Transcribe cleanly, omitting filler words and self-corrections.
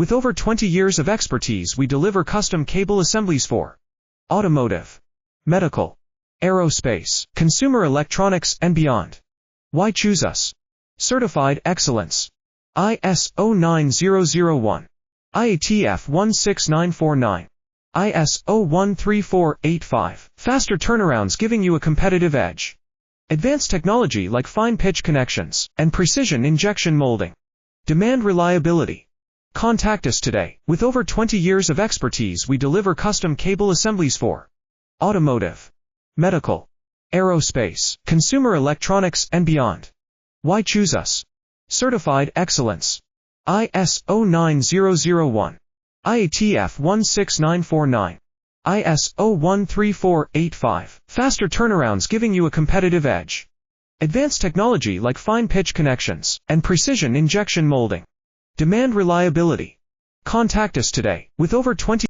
With over 20 years of expertise, we deliver custom cable assemblies for automotive, medical, aerospace, consumer electronics, and beyond. Why choose us? Certified excellence. ISO 9001. IATF 16949. ISO 13485. Faster turnarounds giving you a competitive edge. Advanced technology like fine pitch connections and precision injection molding. Demand reliability. Contact us today. With over 20 years of expertise, we deliver custom cable assemblies for automotive, medical, aerospace, consumer electronics, and beyond. Why choose us? Certified excellence. ISO 9001. IATF 16949. ISO 13485. Faster turnarounds giving you a competitive edge. Advanced technology like fine pitch connections and precision injection molding. Demand reliability. Contact us today. With over 20